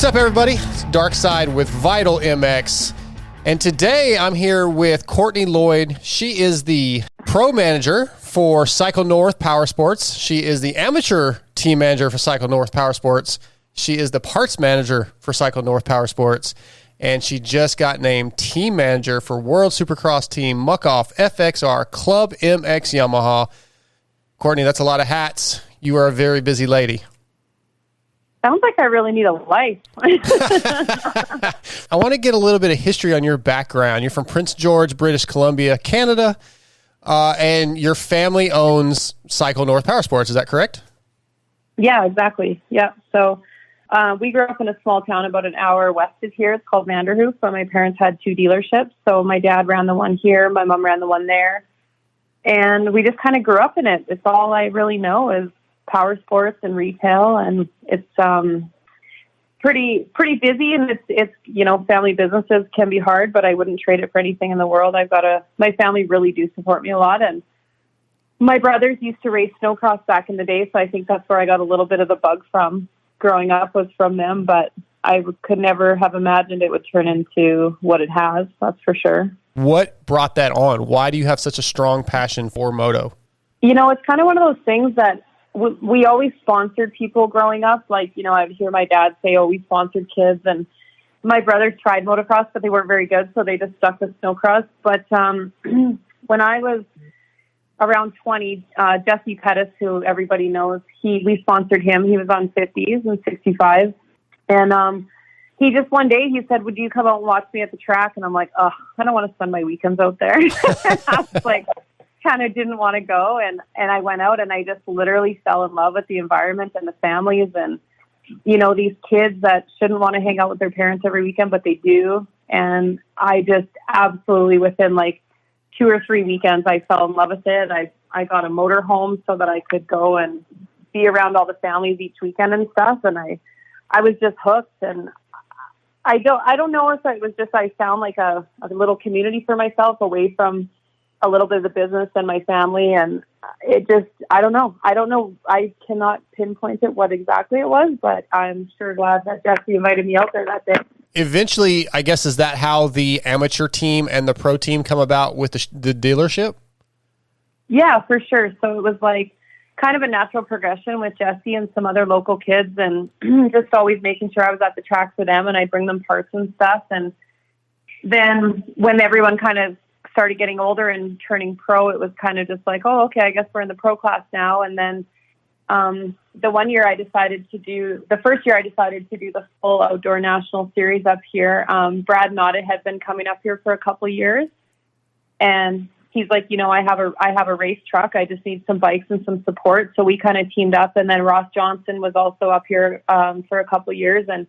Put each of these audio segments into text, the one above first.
What's up, everybody? It's Dark Side with Vital MX. And today I'm here with Kourtney Lloyd. She is the pro manager for Cycle North Power Sports. She is the amateur team manager for Cycle North Power Sports. She is the parts manager for Cycle North Power Sports. And she just got named team manager for World Supercross team Muc-Off FXR ClubMX Yamaha. Kourtney, that's a lot of hats. You are a very busy lady. Sounds like I really need a life. I want to get a little bit of history on your background. You're from Prince George, British Columbia, Canada, and your family owns Cycle North Power Sports. Is that correct? Yeah, exactly. Yeah. So we grew up in a small town about an hour west of here. It's called Vanderhoof, but my parents had two dealerships. So my dad ran the one here, my mom ran the one there. And we just kind of grew up in it. It's all I really know is power sports and retail, and it's pretty busy, and it's family businesses can be hard, but I wouldn't trade it for anything in the world. My family really do support me a lot, and my brothers used to race snowcross back in the day, so I think that's where I got a little bit of the bug from growing up, was from them, but I could never have imagined it would turn into what it has, that's for sure. What brought that on? Why do you have such a strong passion for moto? It's kind of one of those things that we always sponsored people growing up. Like, I would hear my dad say, we sponsored kids. And my brothers tried motocross, but they weren't very good. So they just stuck with snowcross. But when I was around 20, Jesse Pettis, who everybody knows, we sponsored him. He was on 50s and 65. And he just one day, he said, would you come out and watch me at the track? And I'm like, I don't want to spend my weekends out there. I was like, kind of didn't want to go, and I went out and I just literally fell in love with the environment and the families and these kids that shouldn't want to hang out with their parents every weekend, but they do. And I just absolutely, within like 2 or 3 weekends, I fell in love with it. I got a motor home so that I could go and be around all the families each weekend and stuff, and I was just hooked. And I don't know if it was just I found like a little community for myself away from a little bit of the business and my family. And it just, I don't know. I cannot pinpoint it what exactly it was, but I'm sure glad that Jesse invited me out there that day. Eventually, I guess, is that how the amateur team and the pro team come about with the dealership? Yeah, for sure. So it was like kind of a natural progression with Jesse and some other local kids, and just always making sure I was at the track for them and I'd bring them parts and stuff. And then when everyone kind of started getting older and turning pro, it was kind of just like, okay, I guess we're in the pro class now. And then the first year I decided to do the full outdoor national series up here. Brad Nodda had been coming up here for a couple of years, and he's like, I have a race truck. I just need some bikes and some support. So we kind of teamed up, and then Ross Johnson was also up here for a couple of years. And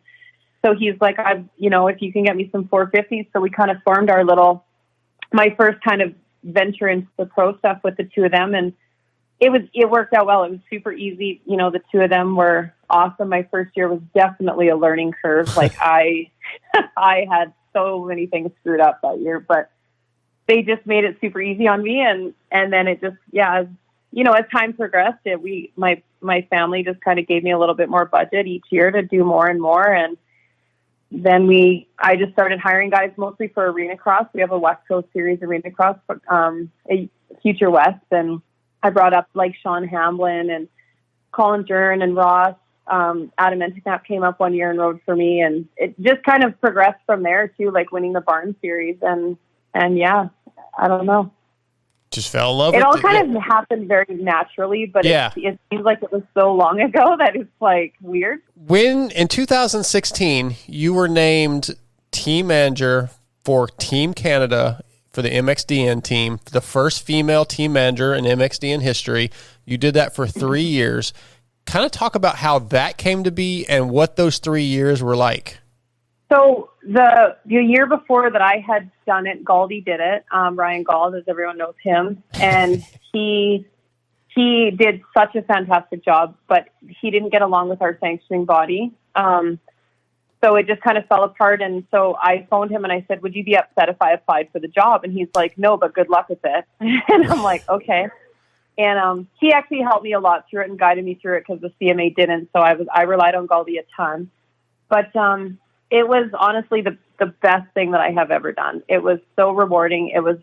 so he's like, if you can get me some 450s. So we kind of formed my first kind of venture into the pro stuff with the two of them. And it worked out well. It was super easy. The two of them were awesome. My first year was definitely a learning curve. Like I had so many things screwed up that year, but they just made it super easy on me. And then it just, as time progressed, my family just kind of gave me a little bit more budget each year to do more and more. And then I just started hiring guys mostly for Arena Cross. We have a West Coast Series Arena Cross, a Future West. And I brought up like Sean Hamblin and Colin Dern and Ross. Adam Enteknapp came up one year and rode for me. And it just kind of progressed from there too, like winning the Barn Series. And yeah, I don't know. Just fell in love with it. It all kind of happened very naturally, but it seems like it was so long ago that it's like weird. When in 2016, you were named team manager for Team Canada for the MXdN team, the first female team manager in MXdN history. You did that for 3 years. Kind of talk about how that came to be and what those 3 years were like. So the year before that I had done it, Galdi did it. Ryan Gauld, as everyone knows him, and he did such a fantastic job, but he didn't get along with our sanctioning body. So it just kind of fell apart. And so I phoned him and I said, would you be upset if I applied for the job? And he's like, no, but good luck with it. And I'm like, okay. And he actually helped me a lot through it and guided me through it because the CMA didn't. So I relied on Galdi a ton. But it was honestly the best thing that I have ever done. It was so rewarding. It was,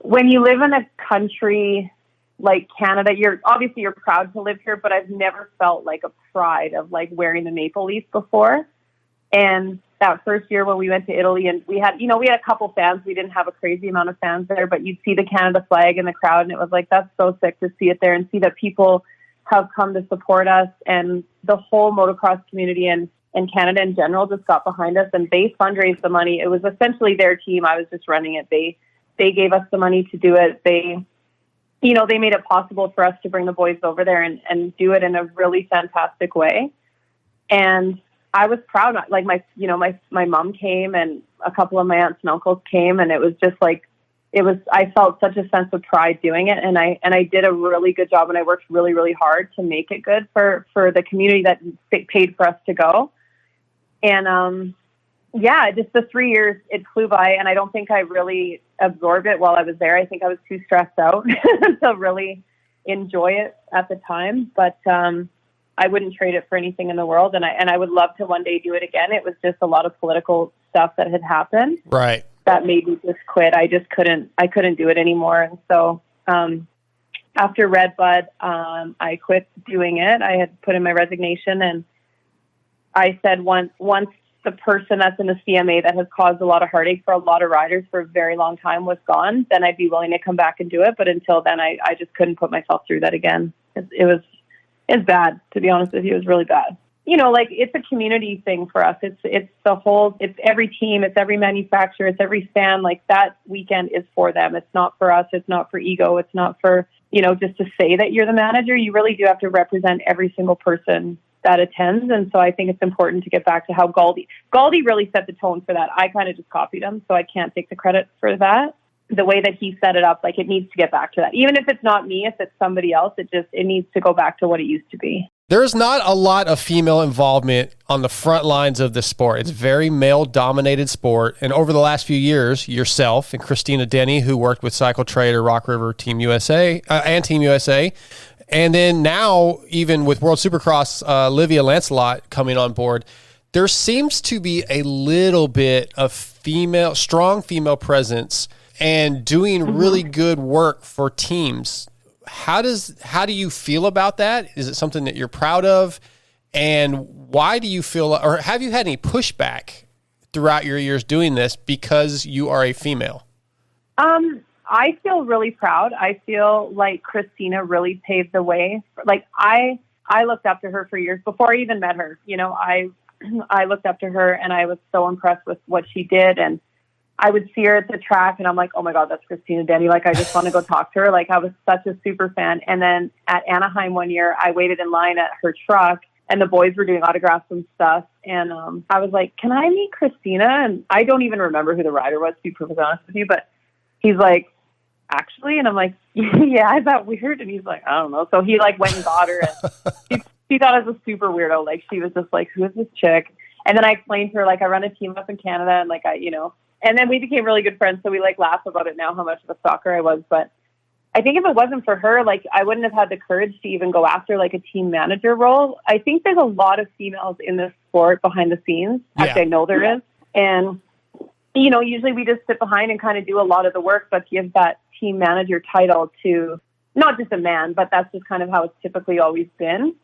when you live in a country like Canada, you're proud to live here, but I've never felt like a pride of like wearing the maple leaf before. And that first year when we went to Italy, and we had a couple fans. We didn't have a crazy amount of fans there, but you'd see the Canada flag in the crowd, and it was like, that's so sick to see it there and see that people have come to support us, and the whole motocross community and Canada in general just got behind us, and they fundraised the money. It was essentially their team. I was just running it. They gave us the money to do it. They made it possible for us to bring the boys over there and do it in a really fantastic way. And I was proud. Like my mom came, and a couple of my aunts and uncles came, and it was just like, I felt such a sense of pride doing it. And I did a really good job, and I worked really, really hard to make it good for the community that paid for us to go. And, just the 3 years, it flew by, and I don't think I really absorbed it while I was there. I think I was too stressed out to really enjoy it at the time, but, I wouldn't trade it for anything in the world. And I would love to one day do it again. It was just a lot of political stuff that had happened. Right. That made me just quit. I couldn't do it anymore. And so, after Redbud, I quit doing it. I had put in my resignation, and I said, once the person that's in the CMA that has caused a lot of heartache for a lot of riders for a very long time was gone, then I'd be willing to come back and do it. But until then, I just couldn't put myself through that again. It's bad, to be honest with you. It was really bad. It's a community thing for us. It's every team, it's every manufacturer, it's every fan. Like, that weekend is for them. It's not for us. It's not for ego. It's not for, just to say that you're the manager. You really do have to represent every single person that attends. And so I think it's important to get back to how Galdi really set the tone for that. I kind of just copied him, so I can't take the credit for that. The way that he set it up, like, it needs to get back to that. Even if it's not me, if it's somebody else, it needs to go back to what it used to be. There's not a lot of female involvement on the front lines of the sport. It's a very male-dominated sport. And over the last few years, yourself and Christina Denny, who worked with Cycle Trader, Rock River, Team USA, and Team USA, and then now, even with World Supercross, Livia Lancelot coming on board, there seems to be a little bit of strong female presence and doing really good work for teams. How do you feel about that? Is it something that you're proud of? And why do you feel, or have you had any pushback throughout your years doing this because you are a female? I feel really proud. I feel like Christina really paved the way. Like, I looked up to her for years before I even met her. I looked up to her, and I was so impressed with what she did. And I would see her at the track, and I'm like, oh my God, that's Christina Denny. Like, I just want to go talk to her. Like, I was such a super fan. And then at Anaheim one year, I waited in line at her truck, and the boys were doing autographs and stuff. And I was like, can I meet Christina? And I don't even remember who the rider was, to be perfectly honest with you. But he's like, actually? And I'm like, yeah, is that weird? And he's like, I don't know. So he like went and got her, and she thought I was a super weirdo. Like, she was just like, who is this chick? And then I explained to her, like, I run a team up in Canada, and like, and then we became really good friends. So we like laugh about it now, how much of a stalker I was. But I think if it wasn't for her, like, I wouldn't have had the courage to even go after like a team manager role. I think there's a lot of females in this sport behind the scenes. Yeah. Actually, I know there is. And, usually we just sit behind and kind of do a lot of the work, but give that team manager title to not just a man, but that's just kind of how it's typically always been.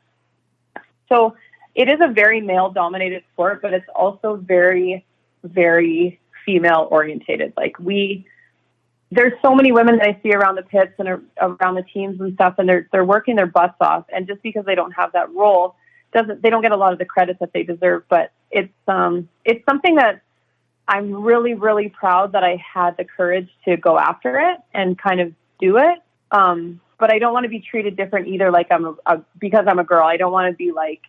So it is a very male dominated sport, but it's also very, very female orientated. Like, there's so many women that I see around the pits and around the teams and stuff, and they're working their butts off. And just because they don't have that role, they don't get a lot of the credit that they deserve. But it's something that I'm really, really proud that I had the courage to go after it and kind of do it. But I don't want to be treated different either. Like, because I'm a girl, I don't want to be like,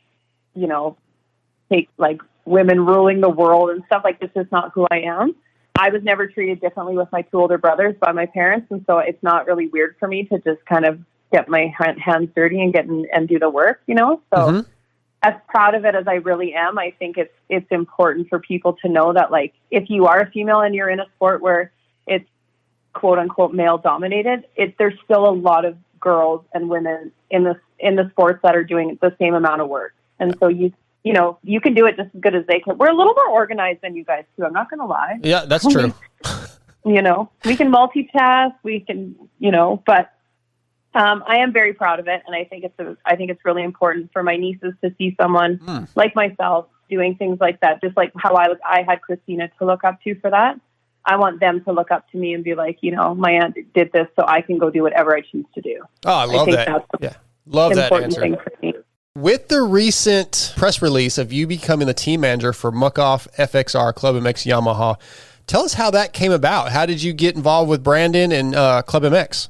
take like women ruling the world and stuff. Like, this is not who I am. I was never treated differently with my two older brothers by my parents. And so it's not really weird for me to just kind of get my hands dirty and and do the work, So as proud of it as I really am, I think it's important for people to know that, like, if you are a female and you're in a sport where it's quote unquote male dominated, there's still a lot of girls and women in the sports that are doing the same amount of work. And so you can do it just as good as they can. We're a little more organized than you guys too. I'm not going to lie. Yeah, that's true. We can multitask, but I am very proud of it. And I think it's really important for my nieces to see someone like myself doing things like that. Just like how I had Christina to look up to for that. I want them to look up to me and be like, my aunt did this, so I can go do whatever I choose to do. Oh, I love that. Yeah. Love that answer. Thing for me. With the recent press release of you becoming the team manager for Muc-Off FXR ClubMX Yamaha, tell us how that came about. How did you get involved with Brandon and ClubMX?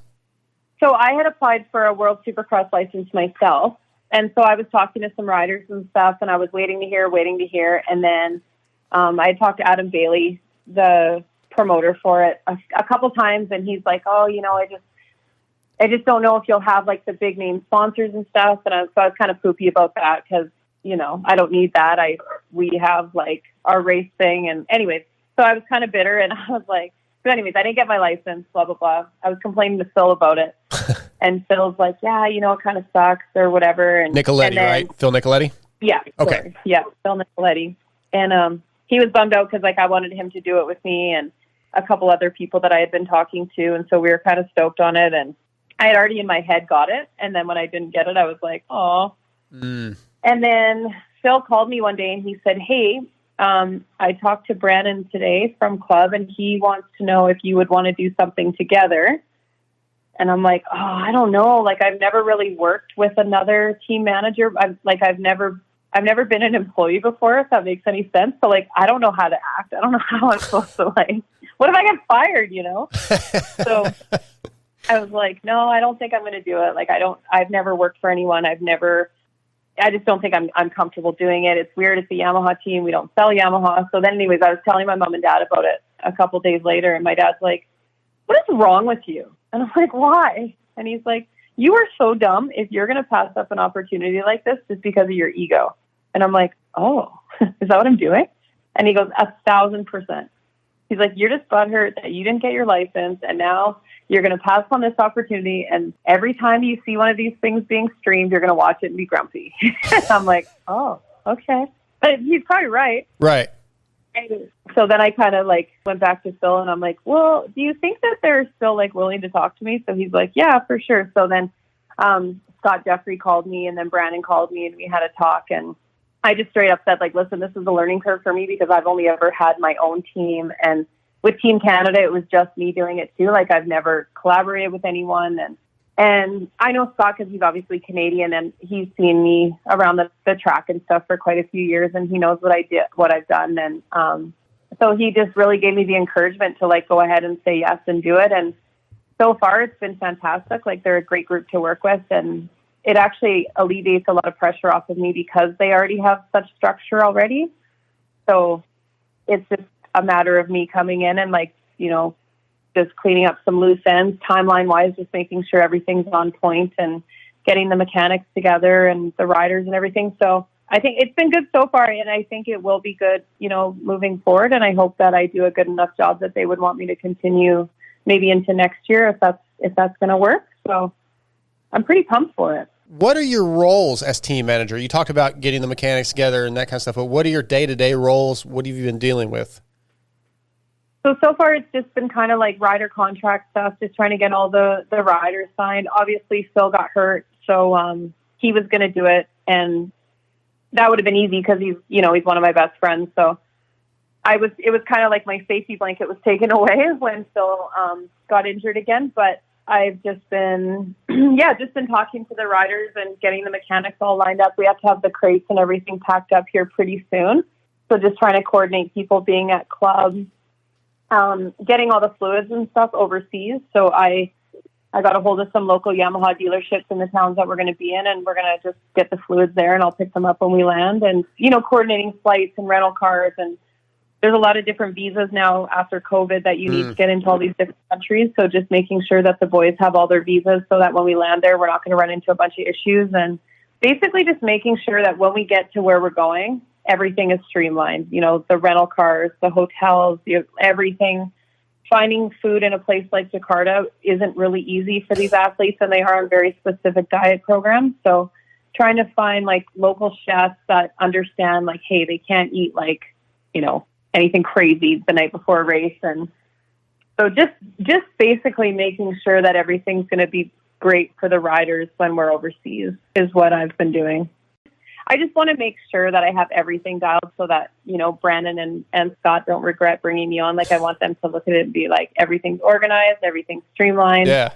So I had applied for a World Supercross license myself. And so I was talking to some riders and stuff, and I was waiting to hear. And then I talked to Adam Bailey, the promoter for it, a couple times. And he's like, oh, I just don't know if you'll have like the big name sponsors and stuff. And I was kind of poopy about that because, I don't need that. We have like our race thing. And anyways, so I was kind of bitter, and I was like, but anyways, I didn't get my license, blah, blah, blah. I was complaining to Phil about it. And Phil's like, yeah, it kind of sucks or whatever. And Nicoletti, right? Phil Nicoletti? Yeah. Okay. Sorry. Yeah, Phil Nicoletti. And he was bummed out because I wanted him to do it with me and a couple other people that I had been talking to. And so we were kind of stoked on it. And I had already in my head got it. And then when I didn't get it, I was like, oh. And then Phil called me one day and he said, hey, I talked to Brandon today from Club, and he wants to know if you would want to do something together. And I'm like, oh, I don't know. Like, I've never really worked with another team manager. I've never been an employee before, if that makes any sense. So like, I don't know how to act. I don't know how I'm supposed to what if I get fired, So I was like, no, I don't think I'm going to do it. Like, I've never worked for anyone. I just don't think I'm comfortable doing it. It's weird. It's a Yamaha team. We don't sell Yamaha. So then anyways, I was telling my mom and dad about it a couple days later, and my dad's like, what is wrong with you? And I'm like, why? And he's like, you are so dumb if you're going to pass up an opportunity like this just because of your ego. And I'm like, oh, is that what I'm doing? And he goes, 1,000%. He's like, you're just butthurt that you didn't get your license, and now you're going to pass on this opportunity. And every time you see one of these things being streamed, you're going to watch it and be grumpy. I'm like, oh, okay. But he's probably right. Right. And so then I kind of went back to Phil, and I'm like, well, do you think that they're still willing to talk to me? So he's like, yeah, for sure. So then Scott Jeffrey called me, and then Brandon called me, and we had a talk. And I just straight up said, listen, this is a learning curve for me because I've only ever had my own team. And with Team Canada, it was just me doing it too. I've never collaborated with anyone. And I know Scott because he's obviously Canadian, and he's seen me around the track and stuff for quite a few years, and he knows what I've done. And so he just really gave me the encouragement to go ahead and say yes and do it. And so far it's been fantastic. They're a great group to work with, and it actually alleviates a lot of pressure off of me because they already have such structure already. So it's just a matter of me coming in and just cleaning up some loose ends, timeline-wise, just making sure everything's on point and getting the mechanics together and the riders and everything. So I think it's been good so far, and I think it will be good, moving forward. And I hope that I do a good enough job that they would want me to continue maybe into next year if that's going to work. So I'm pretty pumped for it. What are your roles as team manager? You talked about getting the mechanics together and that kind of stuff, but what are your day-to-day roles? What have you been dealing with? So far it's just been kind of rider contract stuff, just trying to get all the riders signed. Obviously Phil got hurt, so he was going to do it, and that would have been easy because he's one of my best friends. So it was kind of like my safety blanket was taken away when Phil got injured again. But I've just been, just been talking to the riders and getting the mechanics all lined up. We have to have the crates and everything packed up here pretty soon. So just trying to coordinate people being at clubs. Getting all the fluids and stuff overseas. So I got a hold of some local Yamaha dealerships in the towns that we're going to be in, and we're going to just get the fluids there, and I'll pick them up when we land. And, coordinating flights and rental cars. And there's a lot of different visas now after COVID that you need to get into all these different countries. So just making sure that the boys have all their visas so that when we land there, we're not going to run into a bunch of issues. And basically just making sure that when we get to where we're going, everything is streamlined, the rental cars, the hotels, everything. Finding food in a place like Jakarta isn't really easy for these athletes, and they are on very specific diet programs. So trying to find like local chefs that understand like, hey, they can't eat like, anything crazy the night before a race. And so just basically making sure that everything's going to be great for the riders when we're overseas is what I've been doing. I just want to make sure that I have everything dialed so that, Brandon and Scott don't regret bringing me on. Like, I want them to look at it and be like, everything's organized, everything's streamlined. Yeah.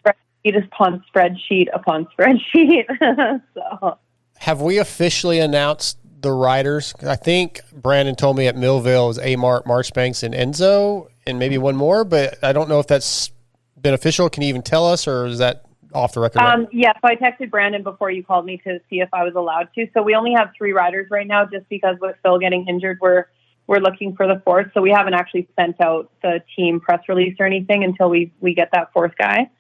Spreadsheet upon spreadsheet upon spreadsheet. So, have we officially announced the riders? I think Brandon told me at Millville it was Amart, Marchbanks, and Enzo, and maybe one more, but I don't know if that's been official. Can you even tell us, or is that off the record? Yeah, so I texted Brandon before you called me to see if I was allowed to. So we only have 3 riders right now, just because with Phil getting injured, we're looking for the 4th. So we haven't actually sent out the team press release or anything until we get that 4th guy.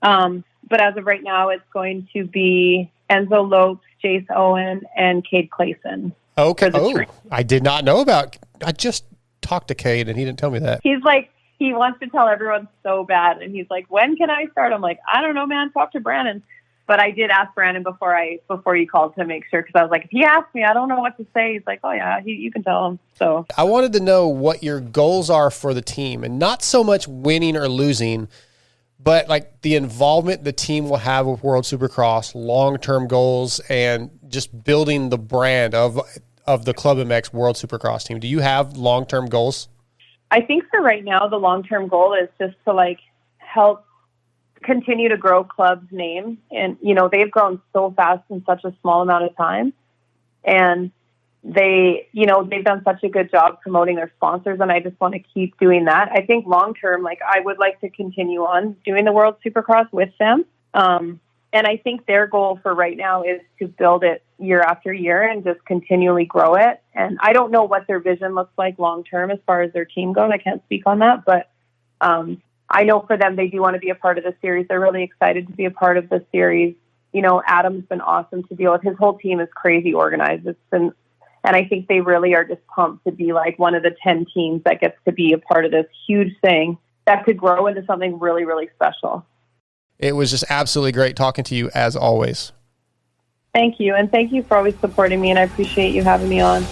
But as of right now, it's going to be Enzo Lopes, Jace Owen, and Cade Clayson. Okay. Oh, I did not know about. I just talked to Cade, and he didn't tell me that. He's like, he wants to tell everyone so bad, and he's like, "When can I start?" I'm like, "I don't know, man. Talk to Brandon." But I did ask Brandon before you called to make sure, because I was like, if he asked me, I don't know what to say. He's like, "Oh yeah, you can tell him." So I wanted to know what your goals are for the team, and not so much winning or losing, but like the involvement the team will have with World Supercross, long-term goals, and just building the brand of the ClubMX World Supercross team. Do you have long-term goals? I think for right now, the long-term goal is just to like help continue to grow Club's name. And, they've grown so fast in such a small amount of time. And they've done such a good job promoting their sponsors. And I just want to keep doing that. I think long-term, like I would like to continue on doing the World Supercross with them. And I think their goal for right now is to build it year after year and just continually grow it. And I don't know what their vision looks like long-term as far as their team goes. I can't speak on that, but I know for them, they do want to be a part of the series. They're really excited to be a part of the series. Adam's been awesome to deal with. His whole team is crazy organized. And I think they really are just pumped to be like one of the 10 teams that gets to be a part of this huge thing that could grow into something really, really special. It was just absolutely great talking to you, as always. Thank you. And thank you for always supporting me. And I appreciate you having me on.